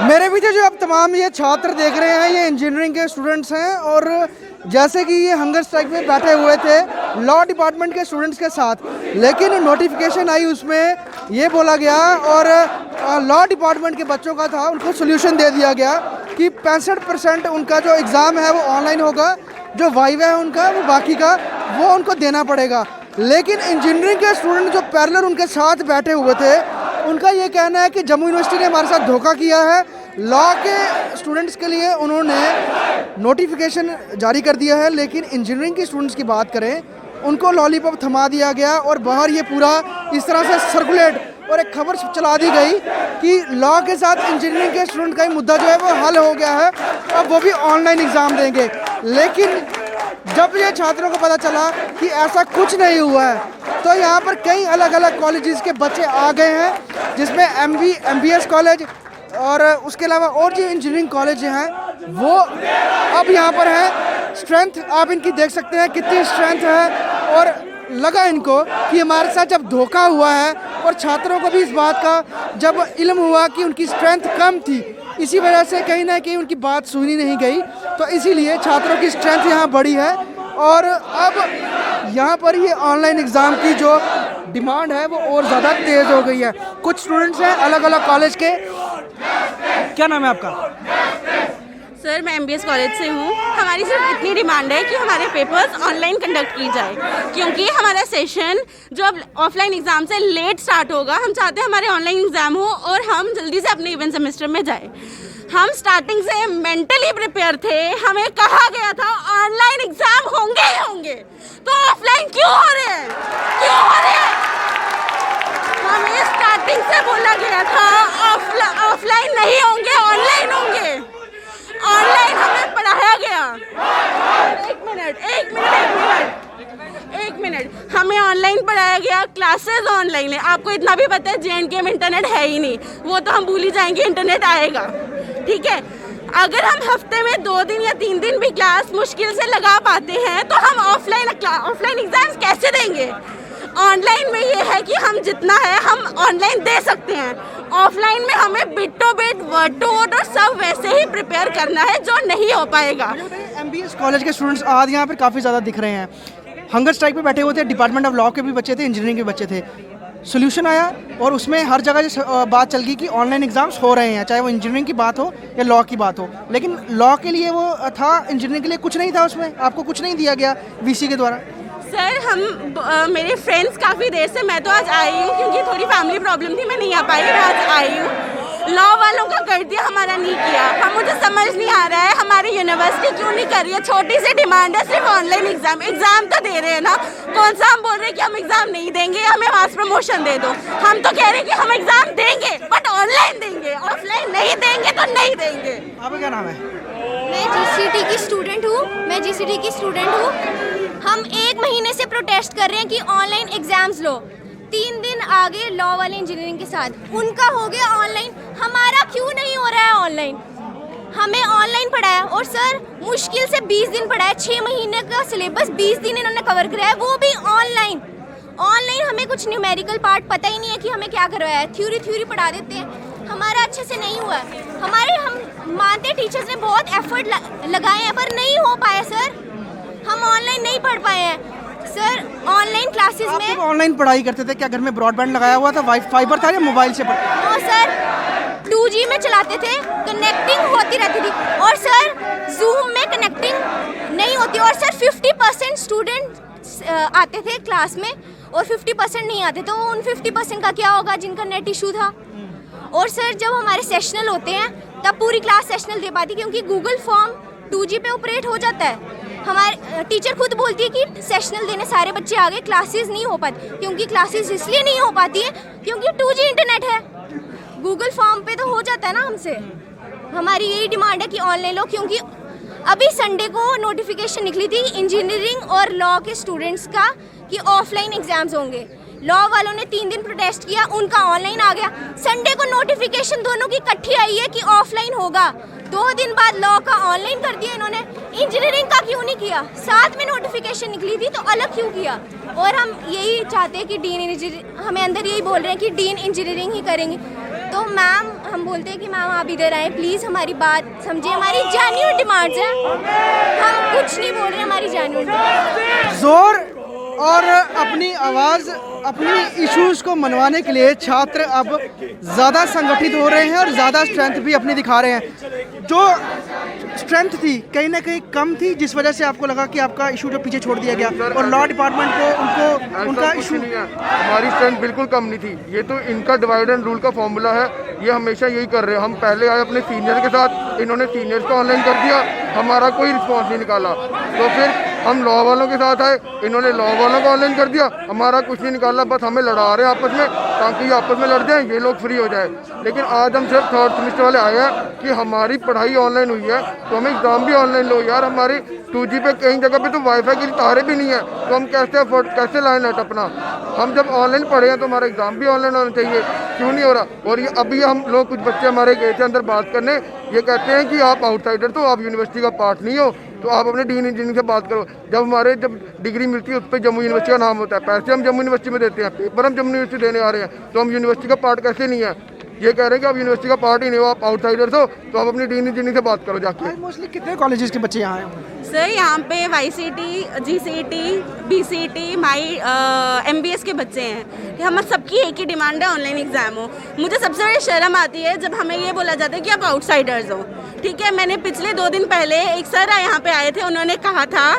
मेरे पीछे जो अब तमाम ये छात्र देख रहे हैं ये इंजीनियरिंग के स्टूडेंट्स हैं और जैसे कि ये हंगर स्ट्राइक में बैठे हुए थे लॉ डिपार्टमेंट के स्टूडेंट्स के साथ, लेकिन नोटिफिकेशन आई उसमें ये बोला गया और लॉ डिपार्टमेंट के बच्चों का था, उनको सोल्यूशन दे दिया गया कि 65% उनका जो एग्ज़ाम है वो ऑनलाइन होगा, जो वाइवा है उनका वो बाकी का वो उनको देना पड़ेगा। लेकिन इंजीनियरिंग के स्टूडेंट जो पैरेलल उनके साथ बैठे हुए थे उनका ये कहना है कि जम्मू यूनिवर्सिटी ने हमारे साथ धोखा किया है। लॉ के स्टूडेंट्स के लिए उन्होंने नोटिफिकेशन जारी कर दिया है, लेकिन इंजीनियरिंग के स्टूडेंट्स की बात करें उनको लॉलीपॉप थमा दिया गया और बाहर ये पूरा इस तरह से सर्कुलेट और एक खबर चला दी गई कि लॉ के साथ इंजीनियरिंग के स्टूडेंट का ही मुद्दा जो है वो हल हो गया है, अब वो भी ऑनलाइन एग्ज़ाम देंगे। लेकिन जब ये छात्रों को पता चला कि ऐसा कुछ नहीं हुआ है तो यहाँ पर कई अलग अलग कॉलेजेस के बच्चे आ गए हैं, जिसमें MBS कॉलेज और उसके अलावा और जो इंजीनियरिंग कॉलेज हैं वो अब यहाँ पर है। स्ट्रेंथ आप इनकी देख सकते हैं कितनी स्ट्रेंथ है और लगा इनको कि हमारे साथ जब धोखा हुआ है और छात्रों को भी इस बात का जब इल्म हुआ कि उनकी स्ट्रेंथ कम थी, इसी वजह से कहीं ना कहीं उनकी बात सुनी नहीं गई, तो इसीलिए छात्रों की स्ट्रेंथ यहाँ बढ़ी है और अब यहाँ पर ये ऑनलाइन एग्ज़ाम की जो डिमांड है वो और ज़्यादा तेज़ हो गई है। कुछ स्टूडेंट्स हैं अलग अलग कॉलेज के। क्या नाम है आपका? सर मैं MBS कॉलेज से हूँ। हमारी सिर्फ इतनी डिमांड है कि हमारे पेपर्स ऑनलाइन कंडक्ट की जाए, क्योंकि हमारा सेशन जो अब ऑफलाइन एग्ज़ाम से लेट स्टार्ट होगा, हम चाहते हैं हमारे ऑनलाइन एग्ज़ाम हो और हम जल्दी से अपने इवेंट सेमेस्टर में जाए। हम स्टार्टिंग से मेंटली प्रिपेयर थे, हमें कहा गया था ऑनलाइन एग्ज़ाम होंगे ही होंगे, तो ऑफलाइन क्यों हो रहे हैं, क्यों हो रहे हैं? हमें स्टार्टिंग से बोला गया था ऑफलाइन नहीं होंगे, ऑनलाइन होंगे। ऑनलाइन हमें पढ़ाया गया। एक मिनट, हमें ऑनलाइन पढ़ाया गया, क्लासेस ऑनलाइन है। आपको इतना भी पता है JNK में इंटरनेट है ही नहीं, वो तो हम भूल ही जाएंगे, इंटरनेट आएगा, ठीक है। अगर हम हफ्ते में 2 दिन या 3 दिन भी क्लास मुश्किल से लगा पाते हैं तो हम ऑफलाइन एग्जाम्स कैसे देंगे? ऑनलाइन में ये है कि हम जितना है हम ऑनलाइन दे सकते हैं, ऑफलाइन में हमें bit to bit word to word और सब वैसे ही प्रिपेयर करना है, जो नहीं हो पाएगा। MBS कॉलेज के स्टूडेंट्स आज यहाँ पर काफ़ी ज़्यादा दिख रहे हैं, हंगर स्ट्राइक पे बैठे हुए थे, डिपार्टमेंट ऑफ लॉ के भी बच्चे थे, इंजीनियरिंग के बच्चे थे। सोल्यूशन आया और उसमें हर जगह बात चल गई कि ऑनलाइन एग्ज़ाम्स हो रहे हैं, चाहे वो इंजीनियरिंग की बात हो या लॉ की बात हो। लेकिन लॉ के लिए वो था, इंजीनियरिंग के लिए कुछ नहीं था, उसमें आपको कुछ नहीं दिया गया VC के द्वारा। सर मेरे फ्रेंड्स काफ़ी देर से, मैं तो आज आई हूँ क्योंकि थोड़ी फैमिली प्रॉब्लम थी, मैं नहीं आ पाई, मैं आज आई हूँ। लॉ वालों का कर दिया, हमारा नहीं किया। मुझे समझ नहीं आ रहा है हमारी यूनिवर्सिटी क्यों नहीं कर रही है। छोटी सी डिमांड है सिर्फ ऑनलाइन एग्जाम तो दे रहे हैं ना, कौन सा हम बोल रहे हैं कि हम एग्जाम नहीं देंगे, हमें मास प्रमोशन दे दो। हम तो कह रहे हैं कि हम एग्जाम देंगे बट ऑनलाइन देंगे, ऑफलाइन नहीं देंगे तो नहीं देंगे। आपका क्या नाम है? मैं GCT की स्टूडेंट हूँ। हम 1 महीने से प्रोटेस्ट कर रहे हैं कि ऑनलाइन एग्जाम्स लो। 3 दिन आगे लॉ वाले इंजीनियरिंग के साथ, उनका हो गया ऑनलाइन, हमारा क्यों नहीं हो रहा है ऑनलाइन? हमें ऑनलाइन पढ़ाया और सर मुश्किल से 20 दिन पढ़ाया, 6 महीने का सिलेबस 20 दिन इन्होंने कवर कराया, वो भी ऑनलाइन। हमें कुछ न्यूमेरिकल पार्ट पता ही नहीं है कि हमें क्या करवाया है, थ्योरी पढ़ा देते हैं, हमारा अच्छे से नहीं हुआ। हम मानते टीचर्स ने बहुत एफर्ट लगाए हैं पर नहीं हो पाया सर, हम ऑनलाइन नहीं पढ़ पाए हैं सर। ऑनलाइन क्लासेस में ऑनलाइन पढ़ाई करते थे, क्या घर में ब्रॉडबैंड लगाया हुआ था, फाइबर था या मोबाइल से पढ़ते? हाँ सर, 2G में चलाते थे, कनेक्टिंग होती रहती थी और सर जूम में कनेक्टिंग नहीं होती और सर 50% स्टूडेंट आते थे क्लास में और 50% नहीं आते, तो उन 50% का क्या होगा जिनका नेट इशू था। और सर जब हमारे सेशनल होते हैं तब पूरी क्लास सेशनल दे पाती, क्योंकि गूगल फॉर्म 2G पे ऑपरेट हो जाता है। हमारे टीचर खुद बोलती है कि सेशनल देने सारे बच्चे आ गए, क्लासेस नहीं हो पाती, क्योंकि क्लासेस इसलिए नहीं हो पाती है क्योंकि 2G इंटरनेट है, गूगल फॉर्म पे तो हो जाता है ना हमसे। हमारी यही डिमांड है कि ऑनलाइन लो, क्योंकि अभी संडे को नोटिफिकेशन निकली थी इंजीनियरिंग और लॉ के स्टूडेंट्स का कि ऑफलाइन एग्जाम्स होंगे। लॉ वालों ने 3 दिन प्रोटेस्ट किया, उनका ऑनलाइन आ गया। संडे को नोटिफिकेशन दोनों की इकट्ठी आई है कि ऑफलाइन होगा, 2 दिन बाद लॉ का ऑनलाइन कर दिया इन्होंने, इंजीनियरिंग का क्यों नहीं किया? साथ में नोटिफिकेशन निकली थी तो अलग क्यों किया? और हम यही चाहते हैं कि डीन इंजीनियरिंग, हमें अंदर यही बोल रहे हैं कि डीन इंजीनियरिंग ही करेंगे, तो मैम हम बोलते हैं कि मैम आप इधर आए प्लीज़, हमारी बात समझिए, हमारी जेन्युइन डिमांड्स हैं, हम कुछ नहीं बोल रहे, हमारी जेन्युइन डिमांड्स। जोर और अपनी आवाज़, अपनी इश्यूज को मनवाने के लिए छात्र अब ज़्यादा संगठित हो रहे हैं और ज़्यादा स्ट्रेंथ भी अपनी दिखा रहे हैं। जो स्ट्रेंथ थी कहीं ना कहीं कम थी, जिस वजह से आपको लगा कि आपका इशू जो पीछे छोड़ दिया गया और लॉ डिपार्टमेंट को उनको उनका इशू नहीं है। हमारी स्ट्रेंथ बिल्कुल कम नहीं थी, ये तो इनका डिवाइड एंड रूल का फॉर्मूला है, ये हमेशा यही कर रहे हैं। हम पहले आए अपने सीनियर के साथ, इन्होंने सीनियर्स को ऑनलाइन कर दिया, हमारा कोई रिस्पॉन्स नहीं निकाला। तो फिर हम लॉ वालों के साथ आए, इन्होंने लॉ वालों को ऑनलाइन कर दिया, हमारा कुछ नहीं निकाला, बस हमें लड़ा रहे हैं आपस में, ताकि ये आपस में लड़ जाएं, ये लोग फ्री हो जाए। लेकिन आज हम सिर्फ 3rd सेमेस्टर वाले आए हैं कि हमारी पढ़ाई ऑनलाइन हुई है तो हमें एग्ज़ाम भी ऑनलाइन लो यार। हमारी 2G पे कई जगह पे तो वाईफाई की तारे भी नहीं है, तो हम कैसे लाएं नेट अपना। हम जब ऑनलाइन पढ़े हैं तो हमारा एग्ज़ाम भी ऑनलाइन होना चाहिए, क्यों नहीं हो रहा। और ये अभी हम लोग कुछ बच्चे हमारे गए थे अंदर बात करने, ये कहते हैं कि आप आउटसाइडर, तो आप यूनिवर्सिटी का पार्ट नहीं हो, तो आप अपने डीन इंजीनियरिंग से बात करो। जब डिग्री मिलती है उस पर जम्मू यूनिवर्सिटी का नाम होता है, पैसे हम जम्मू यूनिवर्सिटी में देते हैं, पेपर हम जम्मू यूनिवर्सिटी देने आ रहे हैं, तो हम यूनिवर्सिटी का पार्ट कैसे नहीं है। ये कह रहे हैं कि आप यूनिवर्सिटी का पार्ट ही नहीं हो, आप आउटसाइडर्स हो, तो आप अपनी डीन इंजीनियरिंग से बात करो जाके। मोस्टली कितने कॉलेजेस के बच्चे यहाँ आए? सर यहाँ पे YCT, GCT, BCT, MBS के बच्चे हैं। हम सबकी एक ही डिमांड है, ऑनलाइन एग्जाम हो। मुझे सबसे बड़ी शर्म आती है जब हमें ये बोला जाता है कि आप आउटसाइडर्स हो। ठीक है, मैंने पिछले 2 दिन पहले एक सर यहाँ पे आए थे, उन्होंने कहा था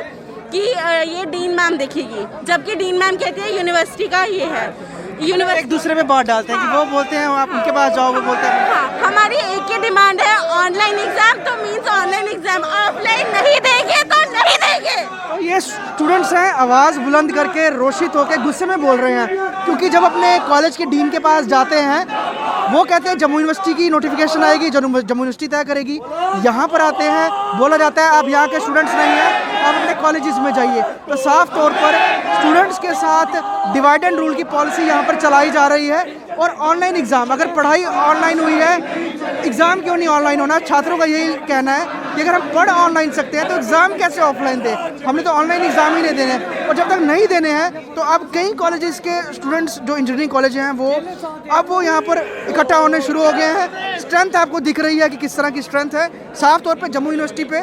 कि ये डीन मैम देखेगी, जबकि डीन मैम कहती है यूनिवर्सिटी का ये है। एक दूसरे पे बात डालते हैं कि वो बोलते हैं आप उनके पास जाओ, वो बोलते हैं। हाँ, हमारी एक ही डिमांड है, ऑनलाइन एग्जाम तो मीन्स ऑनलाइन एग्जाम, ऑफलाइन नहीं देंगे तो नहीं देंगे। तो ये स्टूडेंट्स हैं, आवाज़ बुलंद करके रोषित होकर गुस्से में बोल रहे हैं, क्योंकि जब अपने कॉलेज के डीन के पास जाते हैं वो कहते हैं जम्मू यूनिवर्सिटी की नोटिफिकेशन आएगी, जम्मू यूनिवर्सिटी तय करेगी। यहाँ पर आते हैं, बोला जाता है आप यहाँ के स्टूडेंट्स नहीं हैं, आप अपने कॉलेजेस में जाइए। तो साफ तौर पर स्टूडेंट्स के साथ डिवाइड एंड रूल की पॉलिसी यहाँ पर चलाई जा रही है। और ऑनलाइन एग्ज़ाम, अगर पढ़ाई ऑनलाइन हुई है, एग्ज़ाम क्यों नहीं ऑनलाइन होना? छात्रों का यही कहना है कि अगर हम पढ़ ऑनलाइन सकते हैं तो एग्ज़ाम कैसे ऑफलाइन दें? हमने तो ऑनलाइन एग्ज़ाम ही नहीं देने हैं, और जब तक नहीं देने हैं तो अब कई कॉलेजेस के स्टूडेंट्स जो इंजीनियरिंग कॉलेज हैं वो यहाँ पर इकट्ठा होने शुरू हो गए हैं। स्ट्रेंथ आपको दिख रही है कि किस तरह की स्ट्रेंथ है। साफ तौर पर जम्मू यूनिवर्सिटी पे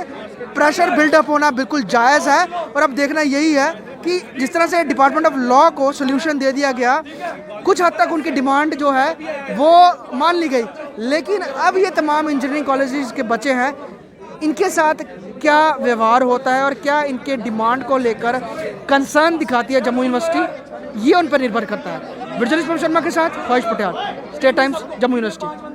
प्रेशर बिल्डअप होना बिल्कुल जायज़ है, और अब देखना यही है कि जिस तरह से डिपार्टमेंट ऑफ लॉ को सोल्यूशन दे दिया गया, कुछ हद तक उनकी डिमांड जो है वो मान ली गई। लेकिन अब ये तमाम इंजीनियरिंग कॉलेजेस के बच्चे हैं, इनके साथ क्या व्यवहार होता है और क्या इनके डिमांड को लेकर कंसर्न दिखाती है जम्मू यूनिवर्सिटी, ये उन पर निर्भर करता है। विजुअलिस्ट शर्मा के साथ ख्वाहिश Patel, state times, Jammu university.